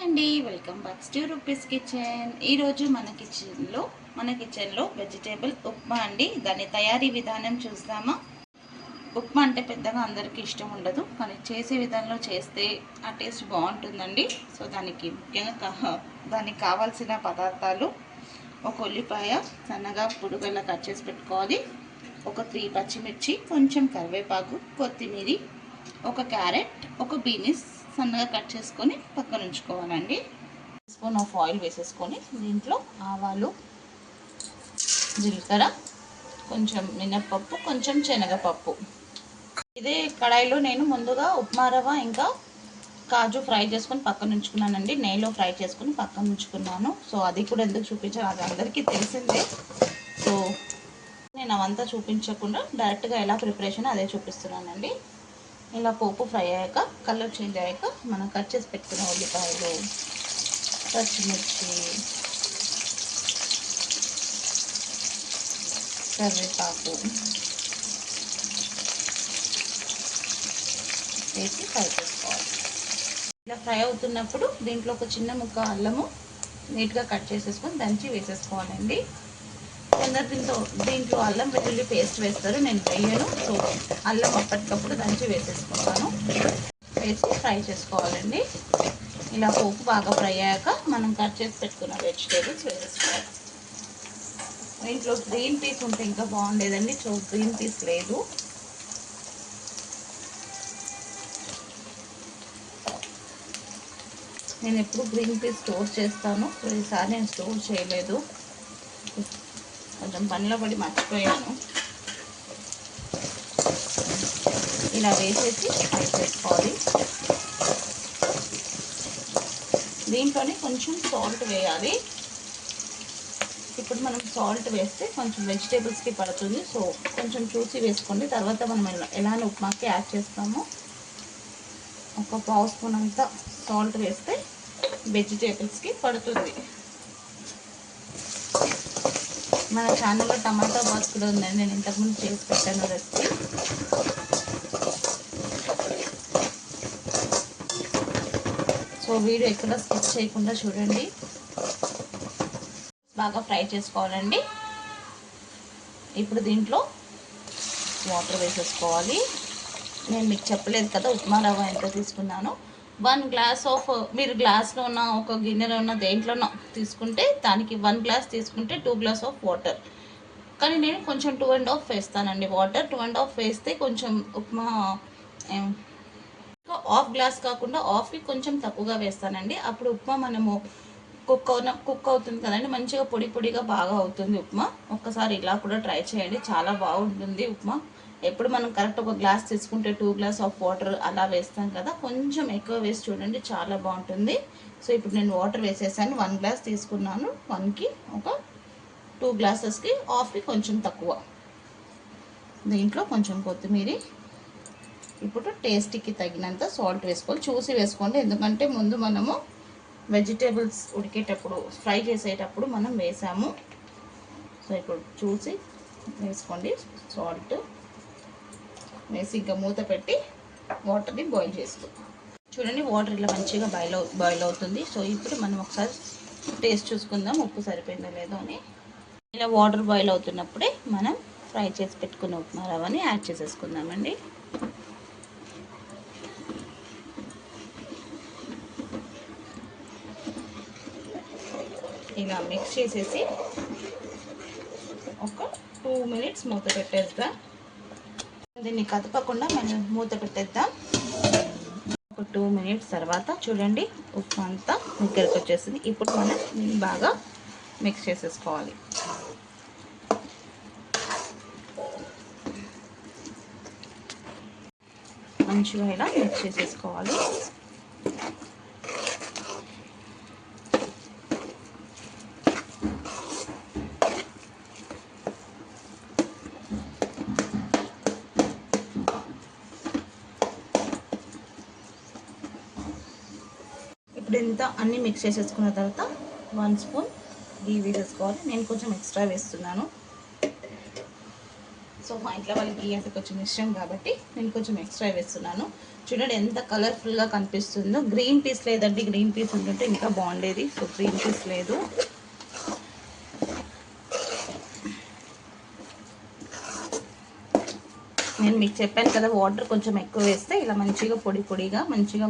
అండి, welcome back to rupees kitchen. ఈరోజు మన కిచెన్లో వెజిటేబుల్ ఉప్మా అండి. దాని తయారీ విధానం చూద్దామా. ఉప్మా అంటే పెద్దగా అందరికీ ఇష్టం ఉండదు, కానీ చేసే విధానంలో చేస్తే ఆ టేస్ట్ బాగుంటుందండి. సో దానికి ముఖ్యంగా దానికి కావాల్సిన పదార్థాలు: ఒక ఉల్లిపాయ సన్నగా పొడుగల్లా కట్ చేసి పెట్టుకోవాలి, ఒక 3 పచ్చిమిర్చి, కొంచెం కరివేపాకు, కొత్తిమీర, ఒక క్యారెట్, ఒక బీన్స్ సన్నగా కట్ చేసుకొని పక్కన ఉంచుకోవాలండి. స్పూన్ ఆఫ్ ఆయిల్ వేసేసుకొని దీంట్లో ఆవాలు, జీలకర్ర, కొంచెం మినప్పప్పు, కొంచెం శనగపప్పు. ఇదే కడాయిలో నేను ముందుగా ఉప్మా రవ్వ ఇంకా కాజు ఫ్రై చేసుకొని పక్కన ఉంచుకున్నానండి. నెయ్యిలో ఫ్రై చేసుకొని పక్కన ఉంచుకున్నాను. సో అది కూడా ఎందుకు చూపించాను, అది అందరికీ తెలిసిందే. సో నేను అవంతా చూపించకుండా డైరెక్ట్గా ఎలా ప్రిపరేషన్ అదే చూపిస్తున్నానండి. ఇలా పోపు ఫ్రై అయ్యాక, కలర్ చేంజ్ అయ్యాక మనం కట్ చేసి పెట్టుకున్న ఉల్లిపాయలు, పచ్చిమిర్చి, కరివేపాకు వేసి ఫ్రై చేసుకోవాలి. ఇలా ఫ్రై అవుతున్నప్పుడు దీంట్లో ఒక చిన్న ముక్క అల్లము నీట్గా కట్ చేసేసుకొని దంచి వేసేసుకోవాలండి. కొందరు దీంట్లో అల్లం వెల్లుల్లి పేస్ట్ వేస్తారు, నేను వేయను. సో అల్లం అప్పటికప్పుడు దంచి వేసేసుకుంటాను. వేసి ఫ్రై చేసుకోవాలండి. ఇలా పోపు బాగా ఫ్రై అయ్యాక మనం కట్ చేసి పెట్టుకున్న వెజిటేబుల్స్ వేసేసుకోవాలి. ఇంట్లో గ్రీన్ పీస్ ఉంటే ఇంకా బాగుండేదండి. సో గ్రీన్ పీస్ లేదు. నేను ఎప్పుడు గ్రీన్ పీస్ స్టోర్ చేస్తాను, సో ఈసారి నేను స్టోర్ చేయలేదు, కొంచెం పనిలో పడి మర్చిపోయాను. ఇలా వేసేసి ఫ్రై చేసుకోవాలి. దీంట్లోనే కొంచెం సాల్ట్ వేయాలి. ఇప్పుడు మనం సాల్ట్ వేస్తే కొంచెం వెజిటేబుల్స్కి పడుతుంది. సో కొంచెం చూసి వేసుకోండి. తర్వాత మనం ఎలా ఉప్మాకి యాడ్ చేస్తామో ఒక 1/2 స్పూన్ అంతా సాల్ట్ వేస్తే వెజిటేబుల్స్కి పడుతుంది. మన ఛానల్లో టమాటా బాత్ కూడా ఉందండి, నేను ఇంతకుముందు చేసి పెట్టాను రెసిపీ. సో వీడియో ఎక్కడ స్కిప్ చేయకుండా చూడండి. బాగా ఫ్రై చేసుకోవాలండి. ఇప్పుడు దీంట్లో వాటర్ వేసేసుకోవాలి. నేను మీకు చెప్పలేదు కదా ఉప్మా రవ్వ ఎంత తీసుకున్నాను. 1 గ్లాస్ ఆఫ్, మీరు గ్లాస్లో ఉన్న ఒక గిన్నెలో ఉన్న దేంట్లోనో తీసుకుంటే దానికి 1 గ్లాస్ తీసుకుంటే 2 గ్లాస్ ఆఫ్ వాటర్. కానీ నేను కొంచెం 2.5 వేస్తానండి వాటర్. 2.5 వేస్తే కొంచెం ఉప్మా హాఫ్ గ్లాస్ కాకుండా హాఫ్కి కొంచెం తక్కువగా వేస్తానండి. అప్పుడు ఉప్మా మనము కుక్ అవుతుంది కదండి, మంచిగా పొడి పొడిగా బాగా అవుతుంది ఉప్మా. ఒక్కసారి ఇలా కూడా ట్రై చేయండి, చాలా బాగుంటుంది ఉప్మా. ఎప్పుడు మనం కరెక్ట్ ఒక గ్లాస్ తీసుకుంటే 2 గ్లాస్ ఆఫ్ వాటర్ అలా వేస్తాం కదా, కొంచెం ఎక్కువ వేసి చూడండి, చాలా బాగుంటుంది. సో ఇప్పుడు నేను వాటర్ వేసేసాను. 1 గ్లాస్ తీసుకున్నాను, 1కి ఒక 2 గ్లాసెస్కి హాఫ్కి కొంచెం తక్కువ. దీంట్లో కొంచెం కొత్తిమీర, ఇప్పుడు టేస్ట్కి తగినంత సాల్ట్ వేసుకోవాలి. చూసి వేసుకోండి, ఎందుకంటే ముందు మనము వెజిటేబుల్స్ ఉడికేటప్పుడు ఫ్రై చేసేటప్పుడు మనం వేసాము. సో ఇప్పుడు చూసి వేసుకోండి. సాల్ట్ వేసి ఇంకా మూత పెట్టి వాటర్ని బాయిల్ చేసుకో. చూడండి వాటర్ ఇలా మంచిగా బాయిల్ అవుతుంది. సో ఇప్పుడు మనం ఒకసారి టేస్ట్ చూసుకుందాం ఉప్పు సరిపోయిందో లేదో అని. ఇలా వాటర్ బాయిల్ అవుతున్నప్పుడే మనం ఫ్రై చేసి పెట్టుకున్న ఉప్మా రవ్వని యాడ్ చేసేసుకుందామండి. ఇలా మిక్స్ చేసేసి ఒక 2 మినిట్స్ మూత పెట్టేద్దాం. దీన్ని కదపకుండా మనం మూత పెట్టేద్దాం. ఒక 2 మినిట్స్ తర్వాత చూడండి ఉప్మా అంతా దగ్గరకు వచ్చేసింది. ఇప్పుడు మనం దీన్ని బాగా మిక్స్ చేసేసుకోవాలి. మంచిగా ఇలా మిక్స్ చేసేసుకోవాలి. ఇప్పుడు ఇంత అన్నీ మిక్స్ చేసేసుకున్న తర్వాత 1 స్పూన్ ఘీ వేసేసుకోవాలి. నేను కొంచెం ఎక్స్ట్రా వేస్తున్నాను. సో మా ఇంట్లో వాళ్ళకి గీ అంటే కొంచెం ఇష్టం కాబట్టి నేను కొంచెం ఎక్స్ట్రా వేస్తున్నాను. చూడండి ఎంత కలర్ఫుల్గా కనిపిస్తుందో. గ్రీన్ పీస్ లేదండి, గ్రీన్ పీస్ ఉంటుంటే ఇంకా బాగుండేది. సో గ్రీన్ పీస్ లేదు. నేను మీకు చెప్పాను కదా, వాటర్ కొంచెం ఎక్కువ వేస్తే ఇలా మంచిగా పొడి పొడిగా మంచిగా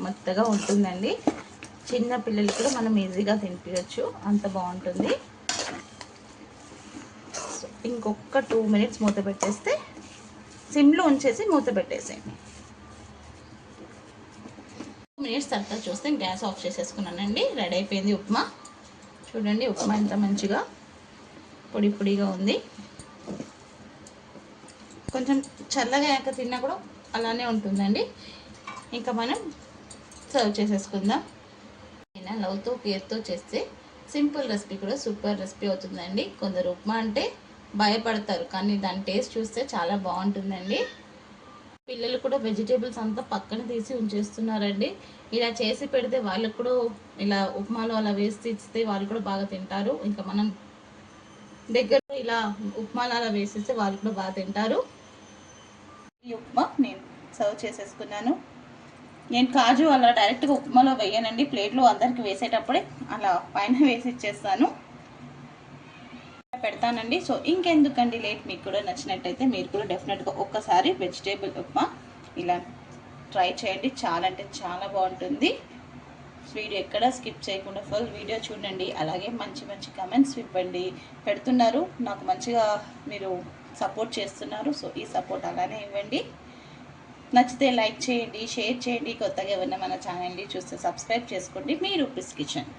మెత్తగా ఉంటుందండి. చిన్న పిల్లలు కూడా మనం ఈజీగా తినిపించవచ్చు, అంత బాగుంటుంది. సో ఇంకొక 2 మినిట్స్ మూత పెట్టేస్తే, సిమ్లో ఉంచేసి మూత పెట్టేసేయండి. 2 మినిట్స్ తర్వాత చూస్తే గ్యాస్ ఆఫ్ చేసేసుకున్నానండి. రెడీ అయిపోయింది ఉప్మా. చూడండి ఉప్మా ఎంత మంచిగా పొడి పొడిగా ఉంది. కొంచెం చల్లగా అయ్యాక తిన్నా కూడా అలానే ఉంటుందండి. ఇంకా మనం సర్వ్ చేసేసుకుందాం. అయినా లవ్తో కేర్తో చేస్తే సింపుల్ రెసిపీ కూడా సూపర్ రెసిపీ అవుతుందండి. కొందరు ఉప్మా అంటే భయపడతారు, కానీ దాని టేస్ట్ చూస్తే చాలా బాగుంటుందండి. పిల్లలు కూడా వెజిటేబుల్స్ అంతా పక్కన తీసి ఉంచేస్తున్నారండి. ఇలా చేసి పెడితే వాళ్ళకు కూడా ఇలా ఉప్మాలో అలా వేసి ఇస్తే వాళ్ళు కూడా బాగా తింటారు. ఇంకా మనం దగ్గర ఇలా ఉప్మాలో అలా వేసిస్తే వాళ్ళు కూడా బాగా తింటారు. ఈ ఉప్మా నేను సర్వ్ చేసేసుకున్నాను. నేను కాజు అలా డైరెక్ట్గా ఉప్మాలో వేయనండి, ప్లేట్లో అందరికి వేసేటప్పుడే అలా పైన వేసి ఇచ్చేస్తాను, పెడతానండి. సో ఇంకెందుకండి లేట్, మీకు కూడా నచ్చినట్టయితే మీరు కూడా డెఫినెట్గా ఒక్కసారి వెజిటేబుల్ ఉప్మా ఇలా ట్రై చేయండి. చాలా అంటే చాలా బాగుంటుంది. వీడియో ఎక్కడా స్కిప్ చేయకుండా ఫుల్ వీడియో చూడండి. అలాగే మంచి మంచి కమెంట్స్ ఇవ్వండి. పెడుతున్నారు, నాకు మంచిగా మీరు సపోర్ట్ చేస్తున్నారు. సో ఈ సపోర్ట్ అలానే ఇవ్వండి. నచ్చితే లైక్ చేయండి, షేర్ చేయండి. కొత్తగా ఎవరైనా మన ఛానల్ని చూస్తే సబ్స్క్రైబ్ చేసుకోండి. మీ రూపీస్ కిచెన్.